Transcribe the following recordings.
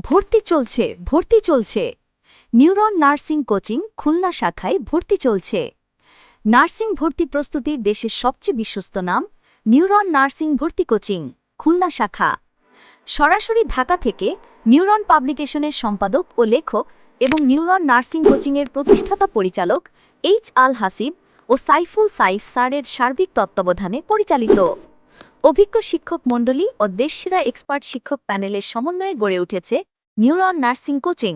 ভর্তি চলছে। Neuron nursing coaching Khulna শাখায় ভর্তি চলছে। নার্সিং ভর্তি প্রস্তুতির দেশের সবচেয়ে বিশ্বস্ত নাম নিউরন নার্সিং ভর্তি কোচিং খুলনা শাখা। সরাসরি ঢাকা থেকে নিউরন পাবলিকেশনের সম্পাদক ও লেখক এবং নিউরন নার্সিং কোচিংয়ের প্রতিষ্ঠাতা পরিচালক এইচ আল হাসিব ও সাইফুল সাইফ স্যারের সার্বিক তত্ত্বাবধানে পরিচালিত। অভিজ্ঞ শিক্ষক মণ্ডলী ও দেশসেরা এক্সপার্ট শিক্ষক প্যানেলের সমন্বয়ে গড়ে উঠেছে নিউরন নার্সিং কোচিং।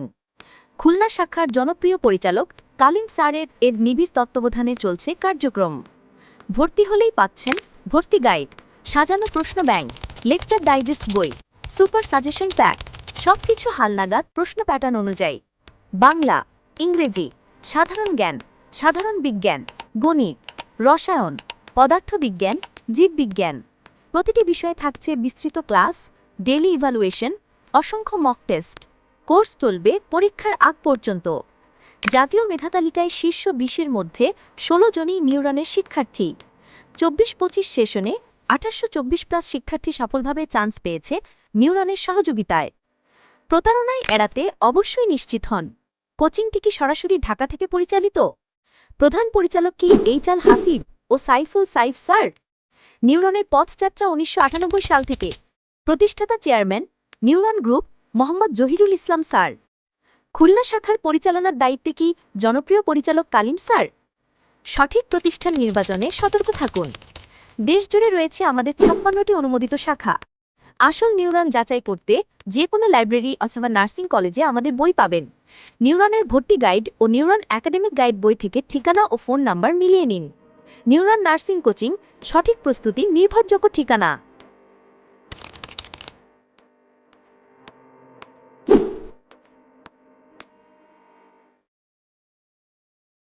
খুলনা শাখার জনপ্রিয় পরিচালক কালিম স্যারের নিবিড় তত্ত্বাবধানে চলছে কার্যক্রম। ভর্তি হলেই পাচ্ছেন ভর্তি গাইড, সাজানো প্রশ্ন ব্যাংক, লেকচার ডাইজেস্ট বই, সুপার সাজেশন প্যাক, সবকিছু হালনাগাদ প্রশ্ন প্যাটার্ন অনুযায়ী। বাংলা, ইংরেজি, সাধারণ জ্ঞান, সাধারণ বিজ্ঞান, গণিত, রসায়ন, পদার্থবিজ্ঞান, জীববিজ্ঞান। প্রতিটি বিষয়ে থাকছে বিস্তৃত ক্লাস, ডেইলি ইভ্যালুয়েশন, অসংখ্য মক টেস্ট। কোর্স চলবে পরীক্ষার আগ পর্যন্ত। জাতীয় মেধাতালিকায় শীর্ষ 20-এর মধ্যে 16 জনই নিউরনের শিক্ষার্থী। 24-25 সেশনে 1824+ শিক্ষার্থী সফলভাবে চান্স পেয়েছে নিউরনের সহযোগিতায়। প্রতারণায় এড়াতে অবশ্যই নিশ্চিত হন, কোচিংটি কি সরাসরি ঢাকা থেকে পরিচালিত? প্রধান পরিচালক কি এইচ আল হাসিব ও সাইফুল সাইফ স্যার? নিউরনের পথযাত্রা 1998 সাল থেকে। প্রতিষ্ঠাতা chairman Neuron group Mohammad Zahirul Islam sir. Khulna শাখার পরিচালনার দায়িত্বে কি জনপ্রিয় পরিচালক কালিম স্যার? সঠিক প্রতিষ্ঠান নির্বাচনে সতর্ক থাকুন। দেশজুড়ে রয়েছে আমাদের 56টি অনুমোদিত শাখা। আসল নিউরন যাচাই করতে যে কোনো লাইব্রেরি অথবা নার্সিং কলেজে আমাদের বই পাবেন। নিউরনের ভর্তি গাইড ও নিউরন একাডেমিক গাইড বই থেকে ঠিকানা ও ফোন নাম্বার মিলিয়ে নিন। নিউরন নার্সিং কোচিং, সঠিক প্রস্তুতি, নির্ভরযোগ্য ঠিকানা।